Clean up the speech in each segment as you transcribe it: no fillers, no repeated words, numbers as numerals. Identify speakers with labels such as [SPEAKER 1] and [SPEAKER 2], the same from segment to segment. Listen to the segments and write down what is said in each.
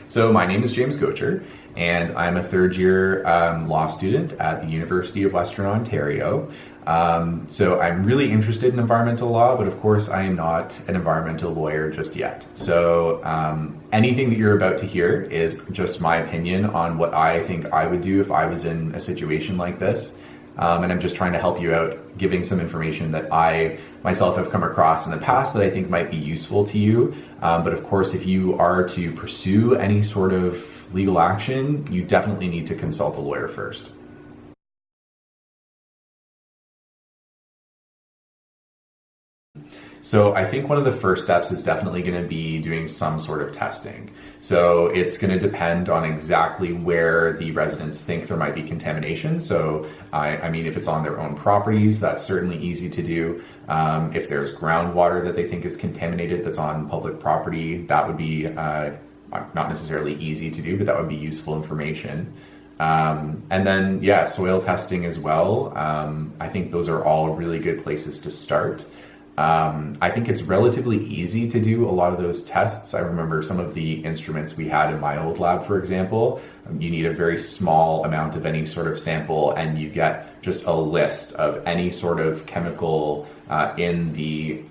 [SPEAKER 1] So my name is James Goacher, and I'm a third-year law student at the University of Western Ontario. So I'm really interested in environmental law, but of course I am not an environmental lawyer just yet. So anything that you're about to hear is just my opinion on what I think I would do if I was in a situation like this. And I'm just trying to help you out, giving some information that I myself have come across in the past that I think might be useful to you. But of course, if you are to pursue any sort of legal action, you definitely need to consult a lawyer first. So I think one of the first steps is definitely going to be doing some sort of testing. So it's going to depend on exactly where the residents think there might be contamination. So I mean, if it's on their own properties, that's certainly easy to do. If there's groundwater that they think is contaminated that's on public property, that would be not necessarily easy to do, but that would be useful information. And then, yeah, soil testing as well. I think those are all really good places to start. I think it's relatively easy to do a lot of those tests. I remember some of the instruments we had in my old lab, for example. You need a very small amount of any sort of sample, and you get just a list of any sort of chemical in the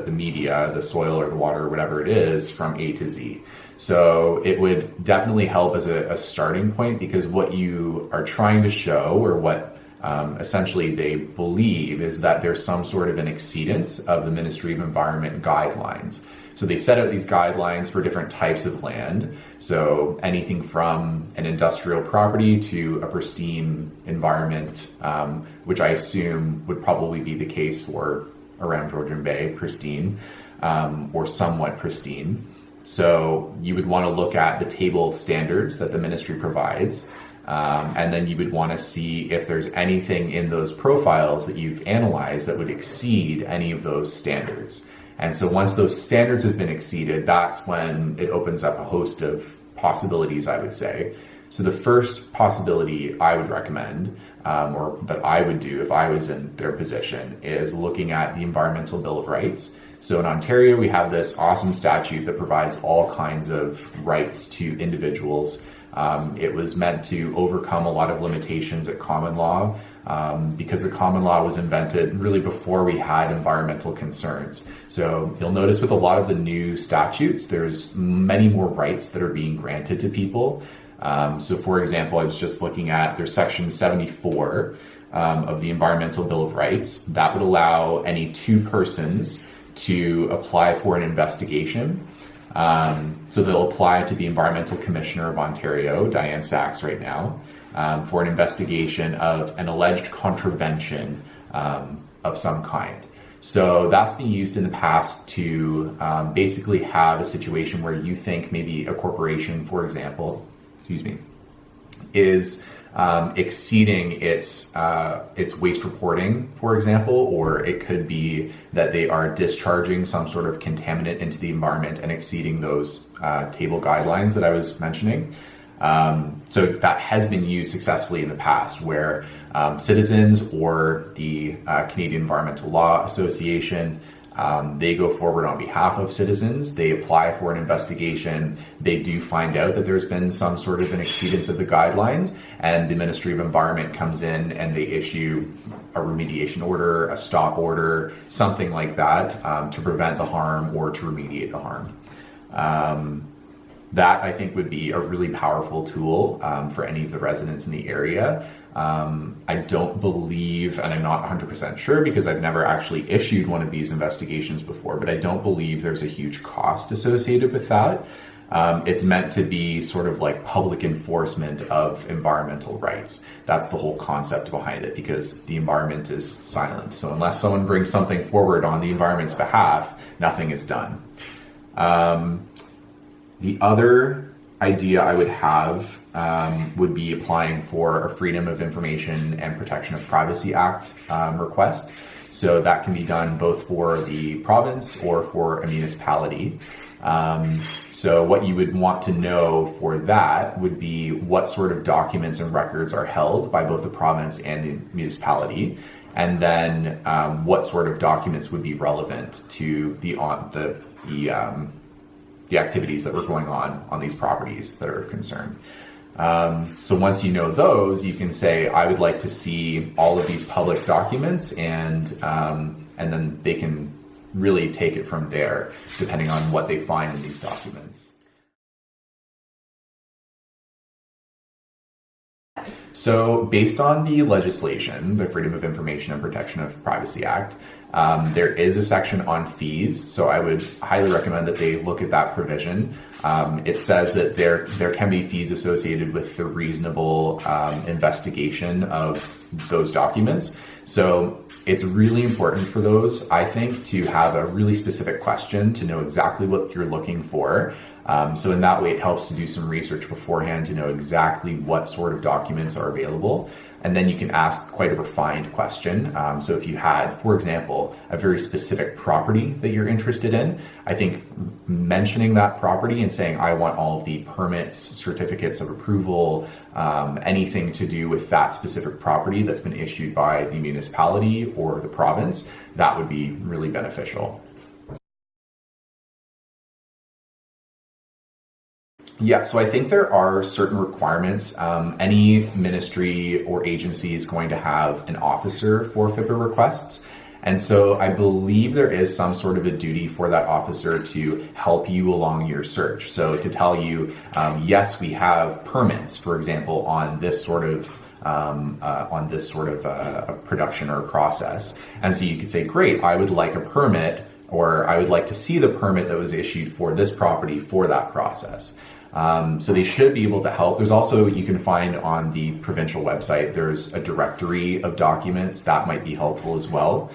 [SPEAKER 1] media, the soil or the water or whatever it is, from A to Z. So it would definitely help as a starting point, because what you are trying to show, or what essentially they believe, is that there's some sort of an exceedance of the Ministry of Environment guidelines. So they set out these guidelines for different types of land. So anything from an industrial property to a pristine environment, which I assume would probably be the case for around Georgian Bay, pristine, or somewhat pristine. So you would want to look at the table standards that the ministry provides. And then you would want to see if there's anything in those profiles that you've analyzed that would exceed any of those standards. And so once those standards have been exceeded, that's when it opens up a host of possibilities, I would say. So the first possibility I would recommend, or that I would do if I was in their position, is looking at the Environmental Bill of Rights. So in Ontario, we have this awesome statute that provides all kinds of rights to individuals. It was meant to overcome a lot of limitations at common law, because the common law was invented really before we had environmental concerns. So you'll notice with a lot of the new statutes, there's many more rights that are being granted to people. So for example, I was just looking at, there's section 74 of the Environmental Bill of Rights that would allow any two persons to apply for an investigation. So they'll apply to the Environmental Commissioner of Ontario, Diane Sachs right now, for an investigation of an alleged contravention of some kind. So that's been used in the past to basically have a situation where you think maybe a corporation, for example, is exceeding its waste reporting, for example, or it could be that they are discharging some sort of contaminant into the environment and exceeding those table guidelines that I was mentioning. So that has been used successfully in the past, where citizens or the Canadian Environmental Law Association, they go forward on behalf of citizens. They apply for an investigation. They do find out that there's been some sort of an exceedance of the guidelines, and the Ministry of Environment comes in and they issue a remediation order, a stop order, something like that, to prevent the harm or to remediate the harm. That I think would be a really powerful tool for any of the residents in the area. I don't believe, and I'm not 100% sure because I've never actually issued one of these investigations before, but I don't believe there's a huge cost associated with that. It's meant to be sort of like public enforcement of environmental rights. That's the whole concept behind it, because the environment is silent. So unless someone brings something forward on the environment's behalf, nothing is done. The other idea I would have would be applying for a Freedom of Information and Protection of Privacy Act request. So that can be done both for the province or for a municipality. So what you would want to know for that would be what sort of documents and records are held by both the province and the municipality, and then what sort of documents would be relevant to the the activities that were going on these properties that are of concern. So once you know those, you can say, I would like to see all of these public documents, and then they can really take it from there, depending on what they find in these documents. So based on the legislation, the Freedom of Information and Protection of Privacy Act, there is a section on fees. So I would highly recommend that they look at that provision. It says that there can be fees associated with the reasonable investigation of those documents. So it's really important for those, I think, to have a really specific question to know exactly what you're looking for. So in that way, it helps to do some research beforehand to know exactly what sort of documents are available. And then you can ask quite a refined question. So if you had, for example, a very specific property that you're interested in, I think mentioning that property and saying, I want all of the permits, certificates of approval, anything to do with that specific property that's been issued by the municipality or the province, that would be really beneficial. Yeah, so I think there are certain requirements. Any ministry or agency is going to have an officer for FIPA requests. And so I believe there is some sort of a duty for that officer to help you along your search. So to tell you, yes, we have permits, for example, on this sort of a production or process. And so you could say, great, I would like a permit, or I would like to see the permit that was issued for this property for that process. So they should be able to help. There's also, you can find on the provincial website, there's a directory of documents that might be helpful as well.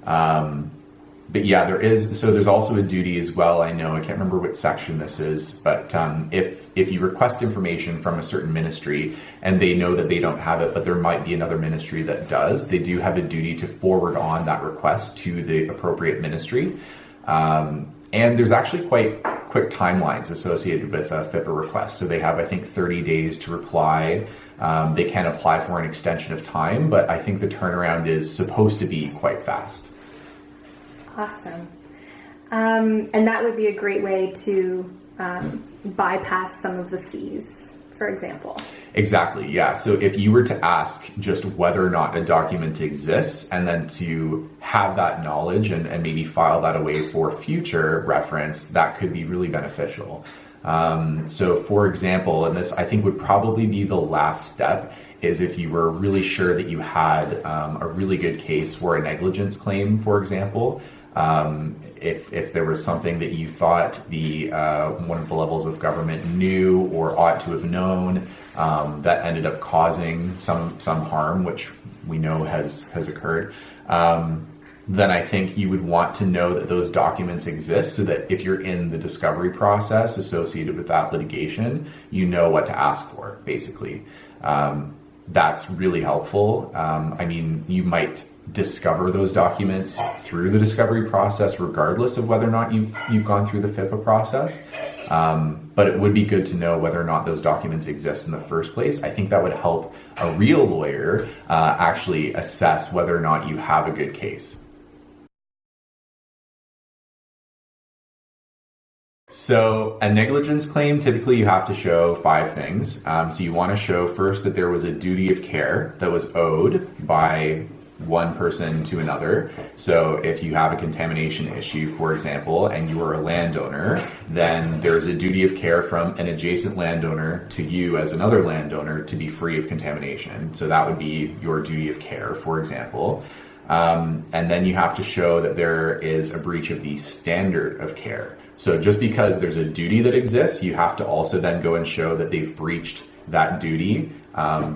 [SPEAKER 1] But yeah, there's also a duty as well. I know, I can't remember what section this is, but if you request information from a certain ministry and they know that they don't have it, but there might be another ministry that does, they do have a duty to forward on that request to the appropriate ministry. And there's actually quite quick timelines associated with a FIPA request. So they have, I think, 30 days to reply. They can apply for an extension of time, but I think the turnaround is supposed to be quite fast.
[SPEAKER 2] Awesome. And that would be a great way to bypass some of the fees, for example.
[SPEAKER 1] Exactly, yeah. So if you were to ask just whether or not a document exists, and then to have that knowledge and maybe file that away for future reference, that could be really beneficial. So for example, and this I think would probably be the last step, is if you were really sure that you had a really good case for a negligence claim, for example. If there was something that you thought one of the levels of government knew or ought to have known that ended up causing some harm, which we know has occurred, then I think you would want to know that those documents exist, so that if you're in the discovery process associated with that litigation, you know what to ask for, basically. That's really helpful. I mean, you might discover those documents through the discovery process, regardless of whether or not you've gone through the FIPA process. But it would be good to know whether or not those documents exist in the first place. I think that would help a real lawyer actually assess whether or not you have a good case. So a negligence claim, typically you have to show 5 things. So you want to show first that there was a duty of care that was owed by one person to another. So if you have a contamination issue, for example, and you are a landowner, then there's a duty of care from an adjacent landowner to you as another landowner to be free of contamination. So that would be your duty of care, for example. And then you have to show that there is a breach of the standard of care. So just because there's a duty that exists, you have to also then go and show that they've breached that duty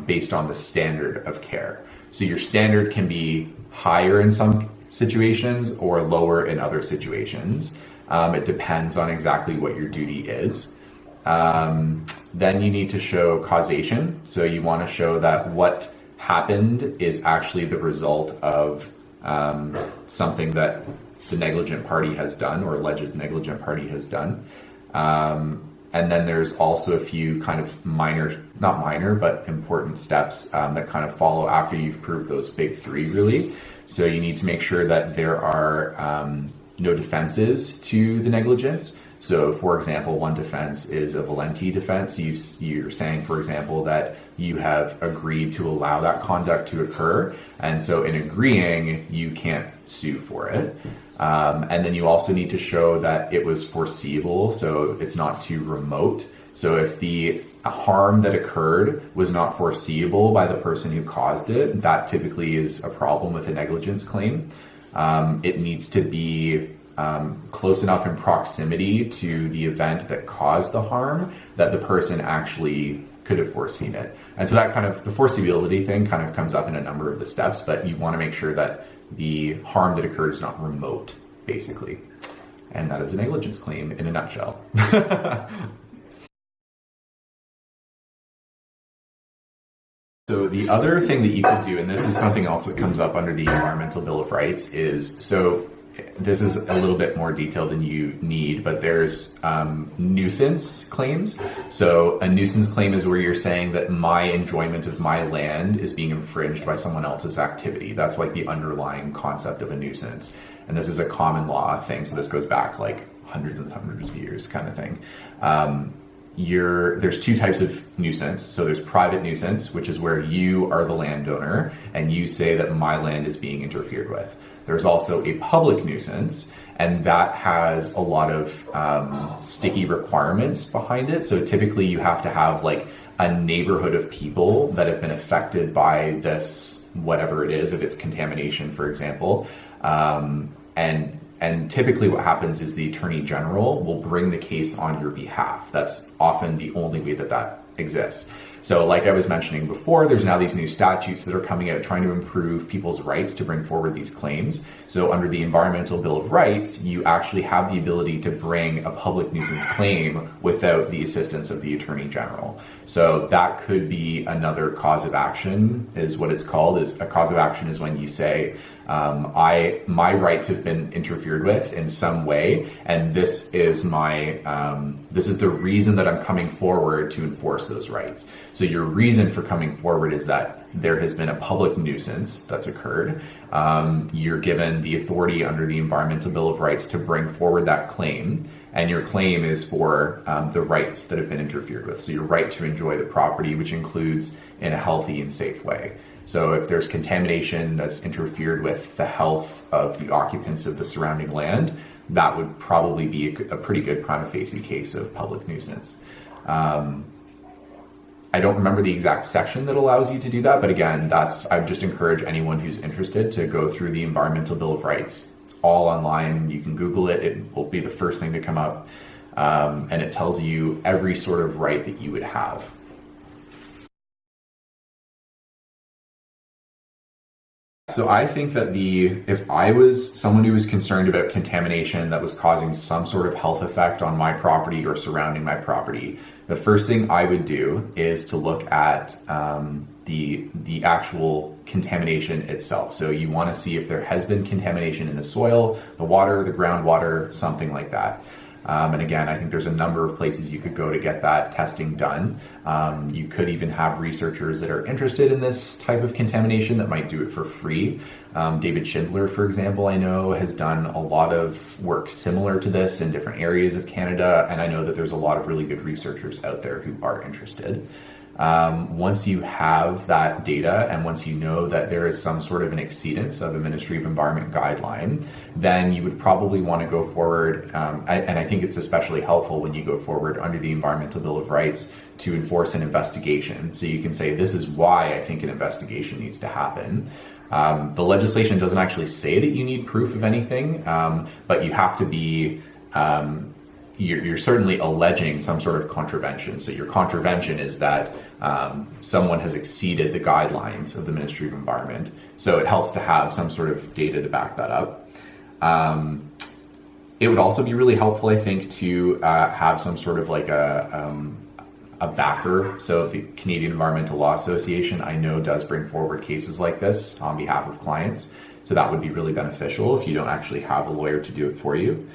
[SPEAKER 1] based on the standard of care. So your standard can be higher in some situations or lower in other situations. It depends on exactly what your duty is. Then you need to show causation. So you want to show that what happened is actually the result of something that the negligent party has done, or alleged negligent party has done. And then there's also a few kind of not minor, but important steps that kind of follow after you've proved those big 3, really. So you need to make sure that there are no defenses to the negligence. So, for example, one defense is a valenti defense. You're saying, for example, that you have agreed to allow that conduct to occur, and so in agreeing, you can't sue for it. And then you also need to show that it was foreseeable, so it's not too remote. So if the harm that occurred was not foreseeable by the person who caused it, that typically is a problem with a negligence claim. It needs to be close enough in proximity to the event that caused the harm that the person actually could have foreseen it. And so that kind of, the foreseeability thing kind of comes up in a number of the steps, but you want to make sure that the harm that occurred is not remote, basically. And that is a negligence claim in a nutshell. So the other thing that you could do, and this is something else that comes up under the Environmental Bill of Rights, is, so this is a little bit more detail than you need, but there's nuisance claims. So a nuisance claim is where you're saying that my enjoyment of my land is being infringed by someone else's activity. That's like the underlying concept of a nuisance. And this is a common law thing. So this goes back like hundreds and hundreds of years kind of thing. There's two types of nuisance. So there's private nuisance, which is where you are the landowner and you say that my land is being interfered with. There's also a public nuisance, and that has a lot of sticky requirements behind it. So typically you have to have like a neighborhood of people that have been affected by this, whatever it is, if it's contamination, for example. And typically what happens is the Attorney General will bring the case on your behalf. That's often the only way that that exists. So like I was mentioning before, there's now these new statutes that are coming out trying to improve people's rights to bring forward these claims. So under the Environmental Bill of Rights, you actually have the ability to bring a public nuisance claim without the assistance of the Attorney General. So that could be another cause of action, is what it's called. Is a cause of action is when you say, my rights have been interfered with in some way, and this is the reason that I'm coming forward to enforce those rights. So your reason for coming forward is that there has been a public nuisance that's occurred. You're given the authority under the Environmental Bill of Rights to bring forward that claim, and your claim is for the rights that have been interfered with. So your right to enjoy the property, which includes in a healthy and safe way. So if there's contamination that's interfered with the health of the occupants of the surrounding land, that would probably be a pretty good prima facie case of public nuisance. I don't remember the exact section that allows you to do that, but again, I just encourage anyone who's interested to go through the Environmental Bill of Rights. It's all online. You can Google it. It will be the first thing to come up. And it tells you every sort of right that you would have. So I think that if I was someone who was concerned about contamination that was causing some sort of health effect on my property or surrounding my property, the first thing I would do is to look at the actual contamination itself. So you want to see if there has been contamination in the soil, the water, the groundwater, something like that. And again, I think there's a number of places you could go to get that testing done. You could even have researchers that are interested in this type of contamination that might do it for free. David Schindler, for example, I know has done a lot of work similar to this in different areas of Canada. And I know that there's a lot of really good researchers out there who are interested. Once you have that data and once you know that there is some sort of an exceedance of a Ministry of Environment guideline, then you would probably want to go forward, and I think it's especially helpful when you go forward under the Environmental Bill of Rights to enforce an investigation. So you can say, this is why I think an investigation needs to happen. The legislation doesn't actually say that you need proof of anything, but you have to be... You're certainly alleging some sort of contravention. So your contravention is that someone has exceeded the guidelines of the Ministry of Environment. So it helps to have some sort of data to back that up. It would also be really helpful, I think, to have some sort of like a backer. So the Canadian Environmental Law Association, I know, does bring forward cases like this on behalf of clients. So that would be really beneficial if you don't actually have a lawyer to do it for you.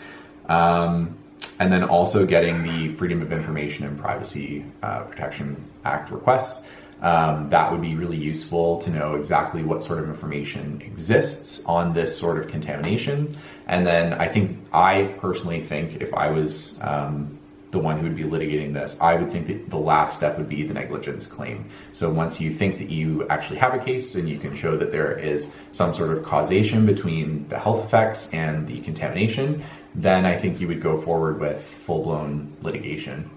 [SPEAKER 1] And then also getting the Freedom of Information and Privacy Protection Act requests. That would be really useful to know exactly what sort of information exists on this sort of contamination. And then I personally think if I was the one who would be litigating this, I would think that the last step would be the negligence claim. So once you think that you actually have a case and you can show that there is some sort of causation between the health effects and the contamination, then I think you would go forward with full-blown litigation.